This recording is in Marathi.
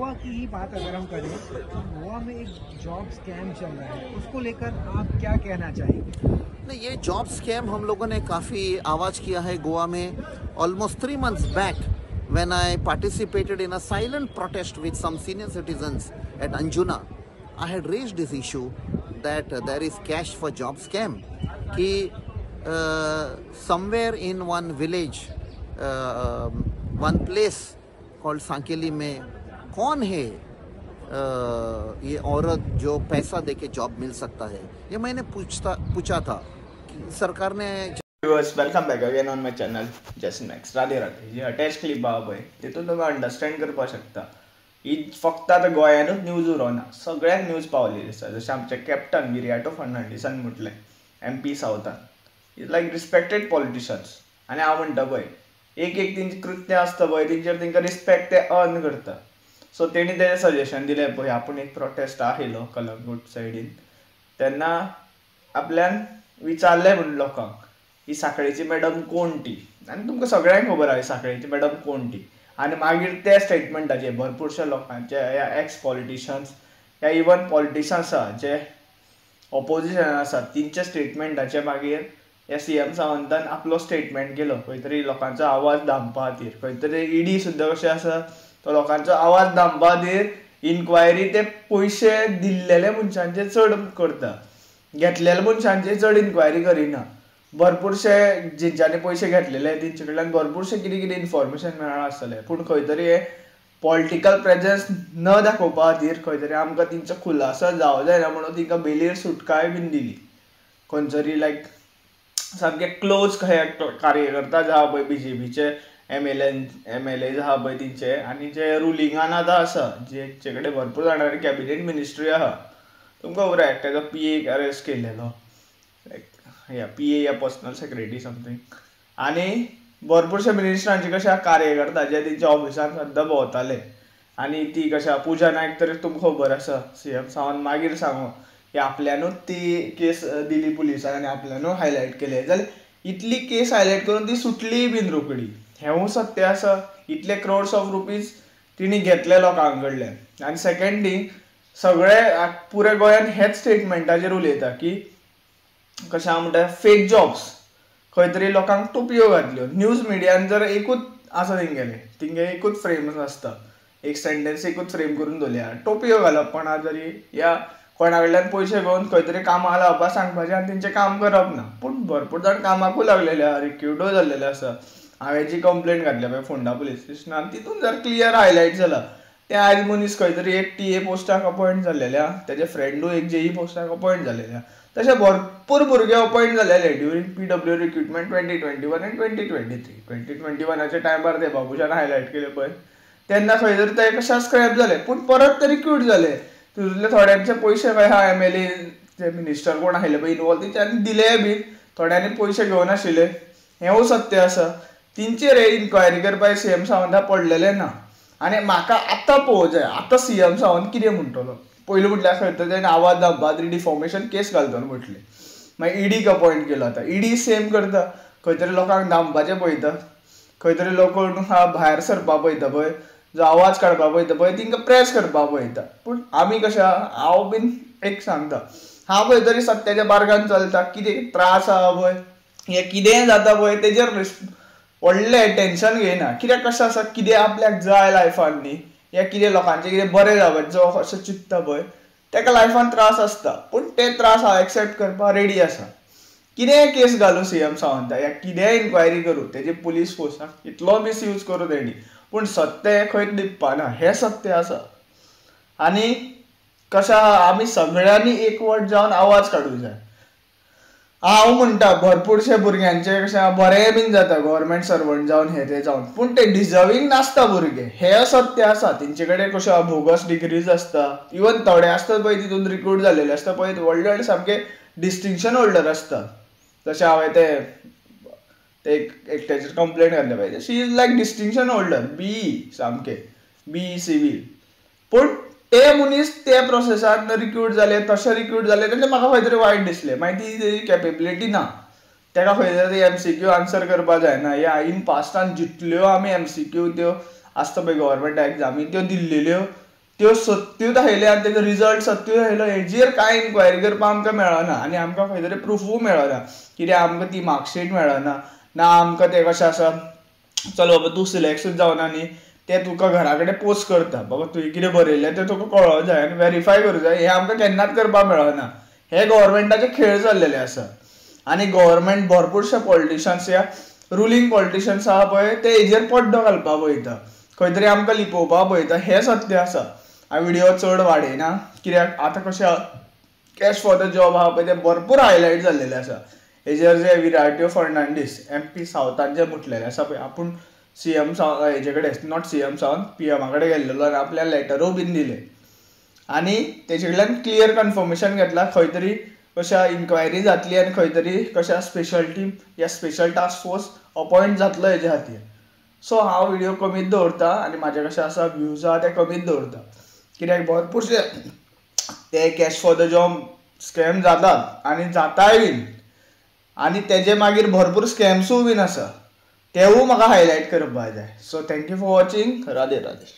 गोवा की ही बात अगर हम करें तो गोवा में एक जॉब स्कैम चल रहा है, उसको लेकर आप क्या कहना चाहेंगे? नहीं, ये जॉब स्कैम हम लोगों ने काफ़ी आवाज़ किया है गोवा में. Almost 3 months back when I participated in a silent protest with some senior citizens at Anjuna, I had raised this issue that there is cash for job scam. कि somewhere in one village, one place called सांकेली में कौन है ये औरत जो पैसा देके जॉब मिल सकता है, ये मैंने पूछा था कि सरकार ने. Viewers, welcome back again on my channel just next. Radhe Radhe. जी अटॅच क्लिप आहा पळय तितून तुमी अंडरस्टँड करपाक शकता ही फक्त आतां गोंयानूच न्यूज उरोना, सगळ्याक न्यूज पावलेली आसा. जशें आमचे कॅप्टन गिरियाटो फर्नांडिसान म्हटलें MP सावथान, इज लायक रिस्पेक्टेड पॉलिटिशियन्स. आनी हांव म्हणटा पळय एक तेंची कृत्य आसता पळय तेंचेर तेंकां रिस्पेक्ट ते अर्न करता. सो तेणी तेजें सजेशन दिलें पळय. आपूण एक प्रोटेस्ट आयलो कलंगूट सायडीन, तेन्ना आपल्यान विचारलें म्हण लोकांक ही सांखळेची मॅडम कोण ती, आनी तुमकां सगळ्यांक खबर आहा सांखळेची मॅडम कोण ती. आनी मागीर त्या स्टेटमेंटाचे भरपूरशे लोकांचे या एक्स पॉलिटिशियन्स या इवन पॉलिटिशियन्स आसा जे ऑपोजिशन आसात तेंच्या स्टेटमेंटाचे मागीर ह्या CM सावंतान आपलो स्टेटमेंट केलो खंय तरी लोकांचो आवाज दामपा खातीर. खंय तरी ED सुद्दां कशें आसा तो लोकांचो आवाज दामपा खातीर इन्क्वायरी ते पयशे दिल्लेले मनशांचे चड करता, घेतलेल्या मनशांचे चड इन्क्वायरी करिना. भरपूरशे जेंच्यांनी पयशे घेतलेले तेंचे कडल्यान भरपूरशे कितें कितें इन्फॉर्मेशन मेळ्ळां आसतलें, पूण खंय तरी हे पॉलिटिकल प्रेजन्स न दाखोवपा खातीर खंय तरी आमकां तेंचो खुलासो जावं जायना म्हणून तिका बेलीर सुटकाय बीन दिली. खंयतरी लायक सामके क्लोज कार्यकर्ता जे आहा पळय BJPचे MLAs आहा पळय तेंचे, आनी जे रुलिंगान आतां आसा जेचे कडेन भरपूर जाणांनी कॅबिनेट मिनिस्ट्री आहा, तुमकां खबर आहा एकट्याचो PA अरेस्ट केल्लेलो, PA या पर्सनल सेक्रेटरी समथींग. आनी भरपूरशे मिनिस्टरांचे कशे कार्यकर्ता जे तेंच्या ऑफिसान सद्दां भोंवताले. आनी ती कशें पूजा नायक तर तुमकां खबर आसा CM सावंत मागीर सांगो की आपल्यानूच ती केस दिली पुलिसांक आनी आपल्यानूच हायलायट केले, जाल्यार इतली केस हायलायट करून ती सुटली बीन रोखडी. हेंवूय सत्य आसा. इतले crores of rupees तिणी घेतले लोकां कडल्यान. आनी सेकंड थींग सगळे पुऱ्या गोंयान हेच स्टेटमेंटाचेर उलयता की कशें हांव म्हणटा फेक जॉब्स, खंय तरी लोकांक टोपयो घातल्यो. न्यूज मिडियान जर एकूच आसा तिंगे एकूच फ्रेम आसता, एक सेंटेन्स एकूच फ्रेम करून दवरल्या, टोपयो घालप कोणा तरी या कोणा कडल्यान पयशे घेवन खंय तरी कामां लावपाक सांगपाचें आनी तेंचें काम करप ना. पूण भरपूर जाण कामाकूय लागलेले आहा, रिक्रुटूय जाल्लेले आसा. हांवें जी कंप्लेंट घातल्या पळय फोंडा पुलीस स्टेशनान तितून जर क्लियर हायलायट जालां ते आयज मनीस खंय तरी एक TA पोस्टाक अपॉयंट जाल्लेले आहा, तेजे फ्रेंडूय एक JE पोस्टाक अपॉयंट जाल्लेले आहा. तशे भरपूर भुरगे अपॉयंट जाल्लेले ड्युरींग PW रिक्रुटमेंट 2021 आनी 2023. 2021च्या टायमार ते बाबुशान हायलायट केले पळय तेन्ना खंय तरी ते कशा स्क्रॅप जाले, पूण परत ते रिक्रूट जाले. तुजले थोड्यांचे पयशे खंय आहा MLA जे मिनिस्टर कोण आशिल्ले पळय इनवॉल्व तेंच्यांनी दिले बीन, थोड्यांनी पयशे घेवन आशिल्ले. हेंवूय सत्य आसा. तेंचेर इन्क्वायरी करपाक CM सावंत पडलेले ना. आनी म्हाका आतां पळोवंक जाय आतां CM सावंत कितें म्हणटलो. पयलीं म्हटल्यार खंय तरी तेणें आवाज दामपा खातीर डिफॉमेशन केस घालतलो म्हटलें. मागीर EDक अपॉयंट केलो. आतां ED सेम करता, खंय तरी लोकांक दामपाचें पळयता, खंय तरी लोक भायर सरपा पळयता पळय, जो आवाज काडपा पळयता पळय तिंका प्रेस करपा पळयता. पूण आमी कशें आहा, हांव बीन एक सांगता, हांव खंय तरी सत्याच्या मार्गान चलता. कितें त्रास आहा पळय हें कितेंय जाता पळय तेजेर व्हडलें टेन्शन घेयना. कित्याक कशें आसा कितें आपल्याक जाय लायफान न्ही, या कितें लोकांचें कितें बरें जावप जो अशें चिंतता पळय तेका लायफान त्रास आसता. पूण ते त्रास हांव एक्सेप्ट करपाक रेडी आसा. कितेंय केस घालूं CM सावंता या कितेंय इन्क्वायरी करूं, तेजे पुलीस फोर्साक इतलो मिसयूज करूं तेणी, पूण सत्य हें खंयच लिपपाना. हें सत्य आसा. आनी कशें आहा आमी सगळ्यांनी एकवट जावन आवाज काडूंक जाय. हांव म्हणटा भरपूरशे भुरग्यांचे कशें बरें बीन जाता गव्हर्मेंट सर्वंट जावन हे ते जावन, पूण ते डिजर्वींग नासता भुरगे, हें सत्य आसा. तेंचे कडेन कश्यो बोगस डिग्रीज आसता, इवन थोडे आसता पळय तितून रिक्रूट जाल्लेले आसता पळय व्हडले व्हडले सामके डिस्टिंक्शन होल्डर आसता. जशें हांवें ते एकट्याचेर कंप्लेंट घातल्या पळय, she is like distinction holder BE सामके BE सिवील. पूण ते मनीस ते प्रोसेसान रिक्रूट जाले, तशे रिक्रूट जाले तेन्ना म्हाका खंय तरी वायट दिसलें. मागीर ती कॅपेबिलिटी ना, तेका खंय तरी MCQ आन्सर करपाक जायना. या इन पास्टान जितल्यो आमी MCQ त्यो आसता पळय गव्हर्मेंट एग्जामी त्यो दिल्लेल्यो, त्यो सत्यो दाखयले आनी तेजो रिजल्ट सत्यो दाखयलो हेजेर कांय इन्क्वायरी करपाक आमकां मेळना आनी आमकां खंय तरी प्रुफूय मेळना कित्याक आमकां ती मार्कशीट मेळना ना आमकां तें कशें आसा चल बाबा तूं सिलेक्ट जावना न्ही ते तुका घरा कडेन पोस्ट करता बाबा तुवें कितें बरयलें तें तुका कळोंक जाय आनी व्हेरीफाय करूंक जाय हें आमकां केन्नाच करपाक मेळना हे गव्हर्मेंटाचे खेळ चल्लेले आसा आनी गव्हर्मेंट भरपूरशे पॉलिटिशियन्स या रुलींग पॉलिटिशियन्स आहा पळय ते हेजेर पड्डो घालपाक पळयता खंय तरी आमकां लिपोवपाक पळयता हें सत्य आसा हांव व्हिडिओ चड वाडयना कित्याक आतां कशें कॅश फॉर द जॉब आहा पळय ते भरपूर हायलायट जाल्लेले आसा हेजेर जे विराट्यो फर्नांडीस MP सावथान जे म्हटलेले आसा पळय आपूण CM हेजे कडेन नॉट CM सावन PM कडेन गेल्लेलो आनी आपल्याक लेटरूय बीन दिलें आनी तेजे कडल्यान क्लियर कन्फर्मेशन घेतला खंय तरी कशा इन्क्वायरी जातली आनी खंय तरी कशा स्पेशल टीम या स्पेशल टास्क फोर्स अपॉयंट जातलो हेजे खातीर सो हांव व्हिडिओ कमीच दवरता आनी म्हाजे कशें आसा व्ह्यूज आहा ते कमीच दवरता कित्याक भरपूरशे ते cash for the job scam जातात आनी जाताय बीन आनी तेजे मागीर भरपूर स्कॅम्सूय बीन आसा तेवूय म्हाका हायलायट करपाक जाय so thank you for watching Radhe Radhe